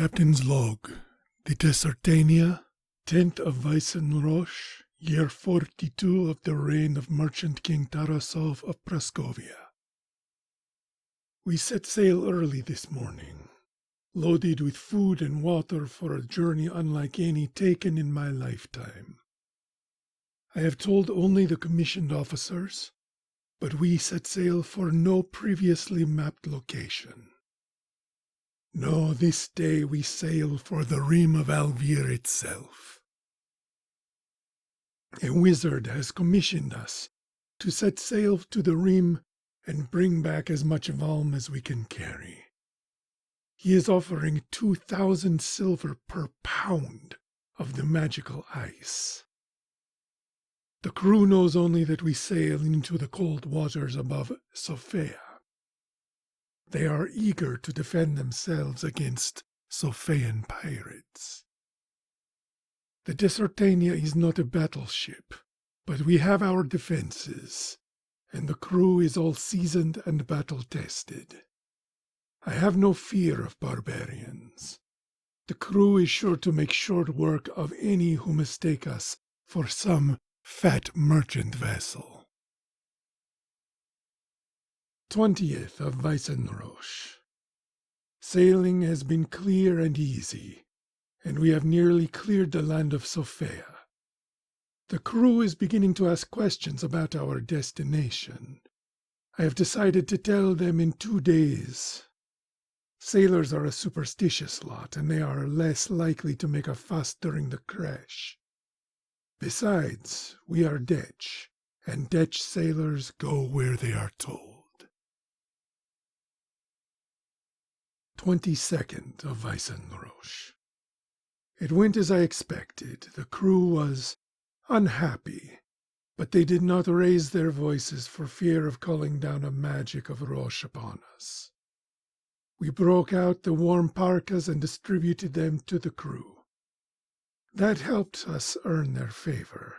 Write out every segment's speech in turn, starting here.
Captain's Log, the Desurtania, 10th of Vaisenrosche, year 42 of the reign of Merchant King Tarasov of Praskovia. We set sail early this morning, loaded with food and water for a journey unlike any taken in my lifetime. I have told only the commissioned officers, but we set sail for no previously mapped location. No, this day we sail for the rim of Aalveir itself. A wizard has commissioned us to set sail to the rim and bring back as much valm as we can carry. He is offering 2,000 silver per pound of the magical ice. The crew knows only that we sail into the cold waters above Sofia. They are eager to defend themselves against Sophian pirates. The Desurtania is not a battleship, but we have our defenses, and the crew is all seasoned and battle-tested. I have no fear of barbarians. The crew is sure to make short work of any who mistake us for some fat merchant vessel. 20th of Vaisenrosche. Sailing has been clear and easy, and we have nearly cleared the land of Sofia. The crew is beginning to ask questions about our destination. I have decided to tell them in 2 days. Sailors are a superstitious lot, and they are less likely to make a fuss during the crash. Besides, we are Dutch, and Dutch sailors go where they are told. 22nd of Vaisenrosche. It went as I expected. The crew was unhappy, but they did not raise their voices for fear of calling down a magic of Rosche upon us. We broke out the warm parkas and distributed them to the crew. That helped us earn their favor.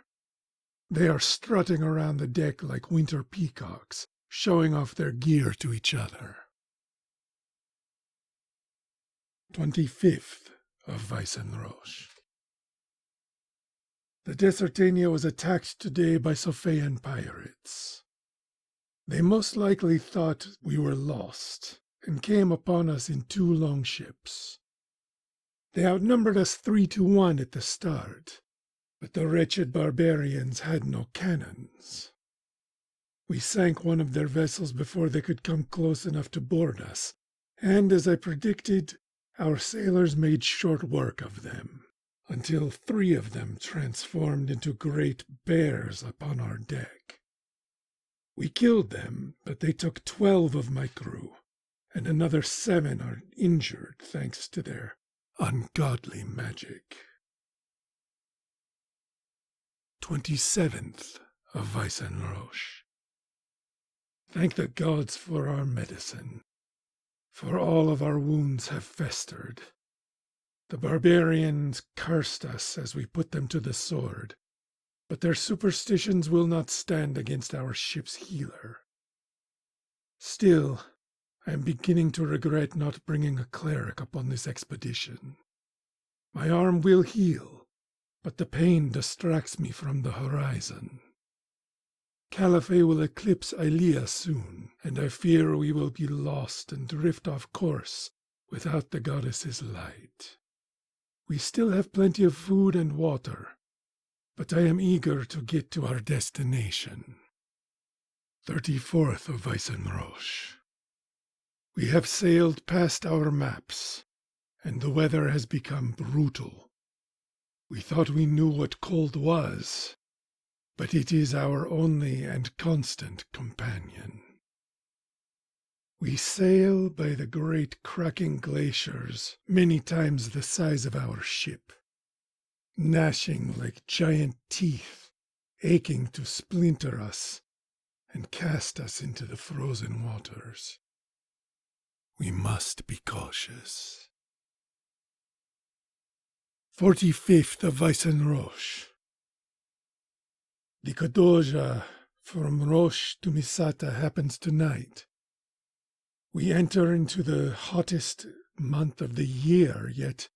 They are strutting around the deck like winter peacocks, showing off their gear to each other. 25th of Vaisenrosche. The Desurtania was attacked today by Sophian pirates. They most likely thought we were lost, and came upon us in 2 longships. They outnumbered us 3-1 at the start, but the wretched barbarians had no cannons. We sank one of their vessels before they could come close enough to board us, and as I predicted, our sailors made short work of them, until 3 of them transformed into great bears upon our deck. We killed them, but they took 12 of my crew, and another 7 are injured thanks to their ungodly magic. 27th of Vaisenrosche. Thank the gods for our medicine, for all of our wounds have festered. The barbarians cursed us as we put them to the sword, but their superstitions will not stand against our ship's healer. Still, I am beginning to regret not bringing a cleric upon this expedition. My arm will heal, but the pain distracts me from the horizon. Caliphate will eclipse Aelia soon, and I fear we will be lost and drift off course without the goddess's light. We still have plenty of food and water, but I am eager to get to our destination. 34th of Vaisenrosche. We have sailed past our maps, and the weather has become brutal. We thought we knew what cold was, but it is our only and constant companion. We sail by the great cracking glaciers, many times the size of our ship, gnashing like giant teeth, aching to splinter us and cast us into the frozen waters. We must be cautious. 45th of Vaisenrosche. The Codoja from Rosche to Misata happens tonight. We enter into the hottest month of the year, yet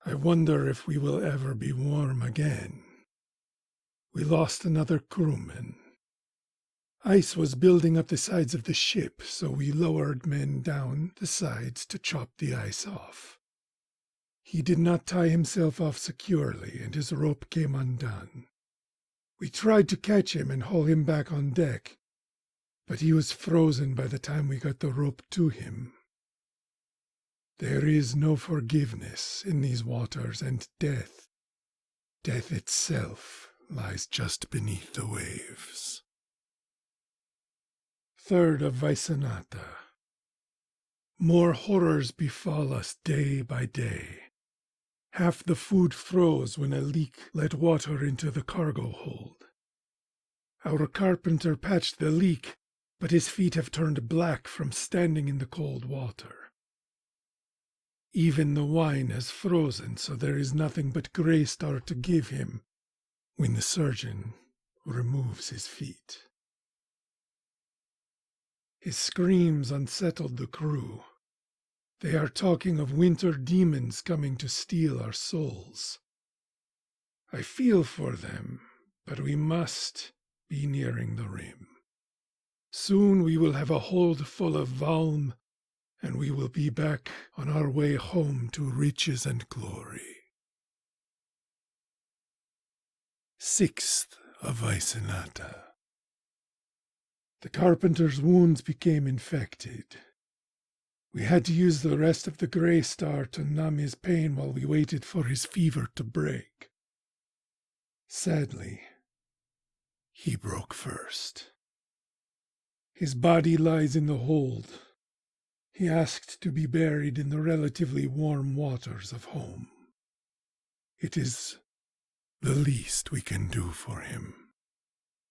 I wonder if we will ever be warm again. We lost another crewman. Ice was building up the sides of the ship, so we lowered men down the sides to chop the ice off. He did not tie himself off securely, and his rope came undone. We tried to catch him and haul him back on deck, but he was frozen by the time we got the rope to him. There is no forgiveness in these waters, and death itself, lies just beneath the waves. 3rd of Vaisenata. More horrors befall us day by day. Half the food froze when a leak let water into the cargo hold. Our carpenter patched the leak, but his feet have turned black from standing in the cold water. Even the wine has frozen, so there is nothing but Grey Star to give him when the surgeon removes his feet. His screams unsettled the crew. They are talking of winter demons coming to steal our souls. I feel for them, but we must be nearing the rim. Soon we will have a hold full of Valm, and we will be back on our way home to riches and glory. 6th of Vaisenata. The carpenter's wounds became infected. We had to use the rest of the Grey Star to numb his pain while we waited for his fever to break. Sadly, he broke first. His body lies in the hold. He asked to be buried in the relatively warm waters of home. It is the least we can do for him.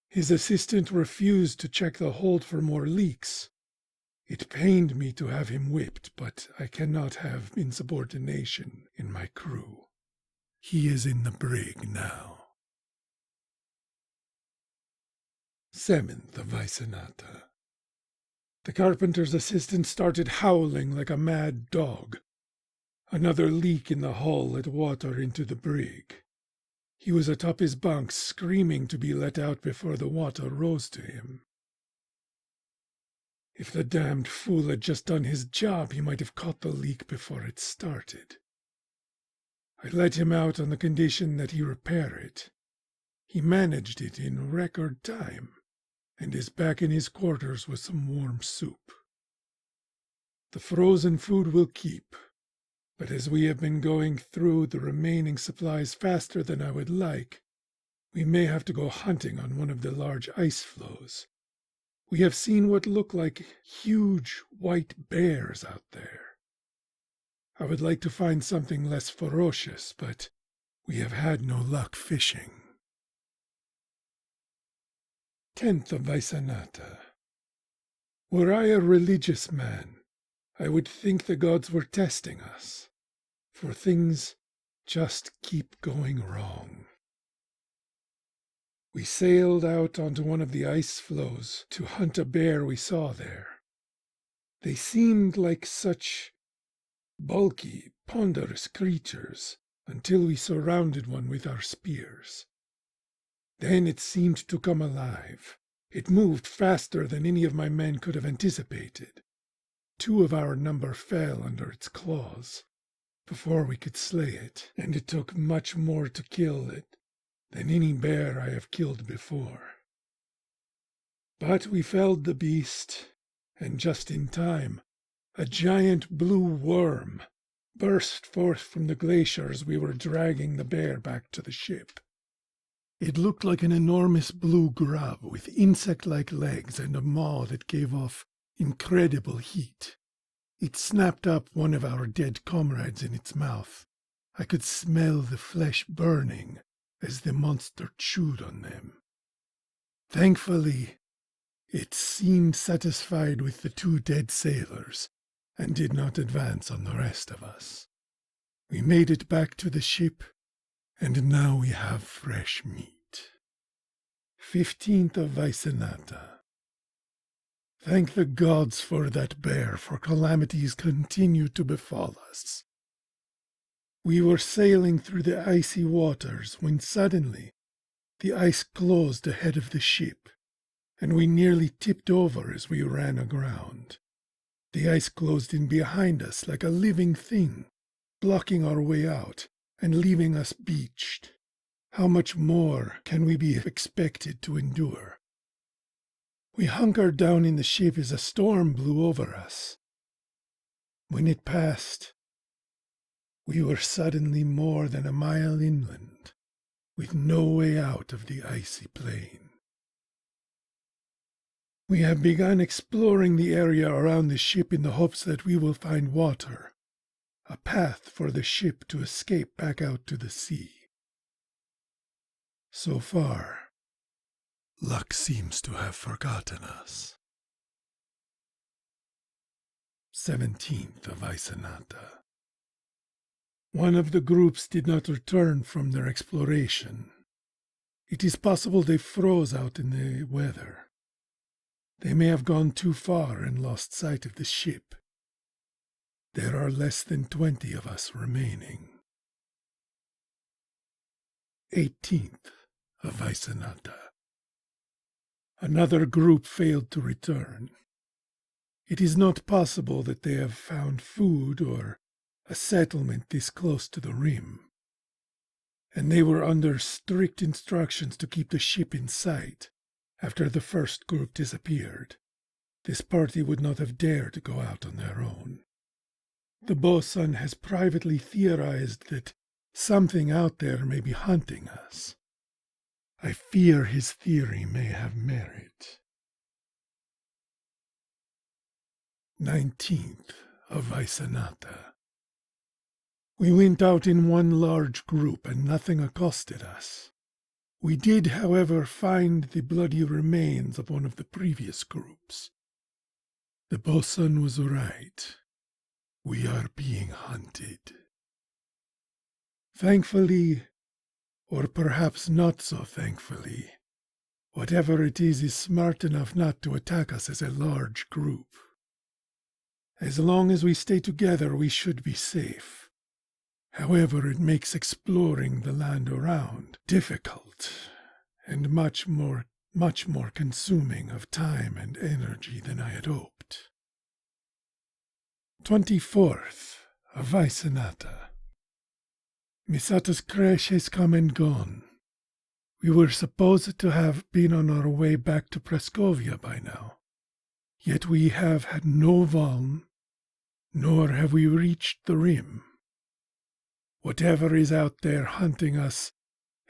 His assistant refused to check the hold for more leaks. It pained me to have him whipped, but I cannot have insubordination in my crew. He is in the brig now. 7th of Vaisenata. The carpenter's assistant started howling like a mad dog. Another leak in the hull let water into the brig. He was atop his bunk, screaming to be let out before the water rose to him. If the damned fool had just done his job, he might have caught the leak before it started. I let him out on the condition that he repair it. He managed it in record time, and is back in his quarters with some warm soup. The frozen food will keep, but as we have been going through the remaining supplies faster than I would like, we may have to go hunting on one of the large ice floes. We have seen what look like huge white bears out there. I would like to find something less ferocious, but we have had no luck fishing. 10th of Vaisenata. Were I a religious man, I would think the gods were testing us, for things just keep going wrong. We sailed out onto one of the ice floes to hunt a bear we saw there. They seemed like such bulky, ponderous creatures until we surrounded one with our spears. Then it seemed to come alive. It moved faster than any of my men could have anticipated. 2 of our number fell under its claws before we could slay it, and it took much more to kill it than any bear I have killed before. But we felled the beast, and just in time, a giant blue worm burst forth from the glacier as we were dragging the bear back to the ship. It looked like an enormous blue grub with insect-like legs and a maw that gave off incredible heat. It snapped up one of our dead comrades in its mouth. I could smell the flesh burning as the monster chewed on them. Thankfully, it seemed satisfied with the 2 dead sailors and did not advance on the rest of us. We made it back to the ship, and now we have fresh meat. 15th of Vaisenata. Thank the gods for that bear, for calamities continue to befall us. We were sailing through the icy waters when suddenly the ice closed ahead of the ship, and we nearly tipped over as we ran aground. The ice closed in behind us like a living thing, blocking our way out and leaving us beached. How much more can we be expected to endure? We hunkered down in the ship as a storm blew over us. When it passed, we were suddenly more than a mile inland, with no way out of the icy plain. We have begun exploring the area around the ship in the hopes that we will find water, a path for the ship to escape back out to the sea. So far, luck seems to have forgotten us. 17th of Vaisenata. One of the groups did not return from their exploration. It is possible they froze out in the weather. They may have gone too far and lost sight of the ship. There are less than 20 of us remaining. 18th of Vaisenata. Another group failed to return. It is not possible that they have found food or a settlement this close to the rim, and they were under strict instructions to keep the ship in sight after the first group disappeared. This party would not have dared to go out on their own. The bosun has privately theorized that something out there may be hunting us. I fear his theory may have merit. 19th of Vaisenata. We went out in one large group and nothing accosted us. We did, however, find the bloody remains of one of the previous groups. The bosun was right. We are being hunted. Thankfully, or perhaps not so thankfully, whatever it is smart enough not to attack us as a large group. As long as we stay together, we should be safe. However, it makes exploring the land around difficult and much more consuming of time and energy than I had hoped. 24th of Vaisenata. Misata's crash has come and gone. We were supposed to have been on our way back to Praskovia by now. Yet we have had no Valm, nor have we reached the rim. Whatever is out there hunting us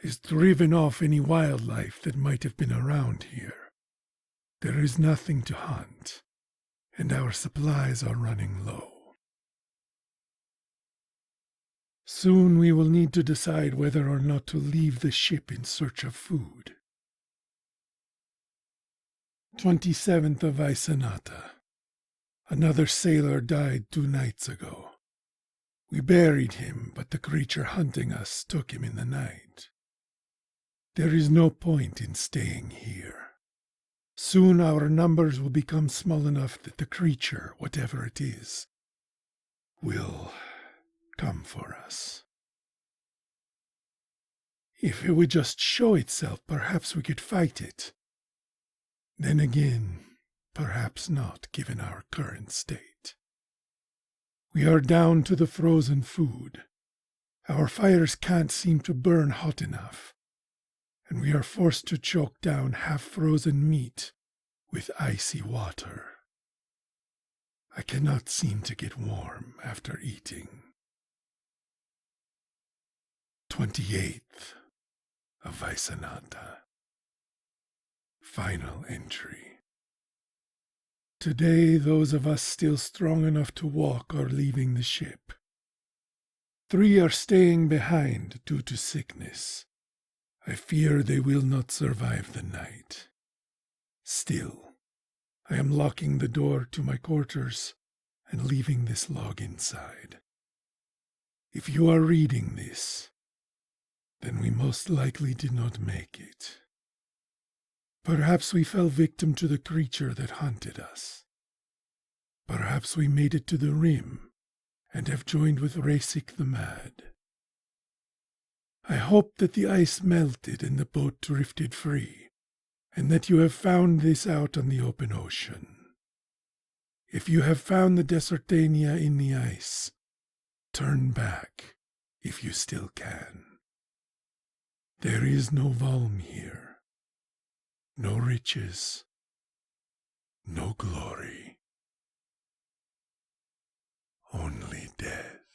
has driven off any wildlife that might have been around here. There is nothing to hunt, and our supplies are running low. Soon we will need to decide whether or not to leave the ship in search of food. 27th of Vaisenata. Another sailor died 2 nights ago. We buried him, but the creature hunting us took him in the night. There is no point in staying here. Soon our numbers will become small enough that the creature, whatever it is, will come for us. If it would just show itself, perhaps we could fight it. Then again, perhaps not, given our current state. We are down to the frozen food. Our fires can't seem to burn hot enough, and we are forced to choke down half-frozen meat with icy water. I cannot seem to get warm after eating. 28th of Vaisenata. Final entry. Today, those of us still strong enough to walk are leaving the ship. 3 are staying behind due to sickness. I fear they will not survive the night. Still, I am locking the door to my quarters and leaving this log inside. If you are reading this, then we most likely did not make it. Perhaps we fell victim to the creature that hunted us. Perhaps we made it to the rim and have joined with Rasik the Mad. I hope that the ice melted and the boat drifted free, and that you have found this out on the open ocean. If you have found the Desurtania in the ice, turn back if you still can. There is no Valm here, no riches, no glory, only death.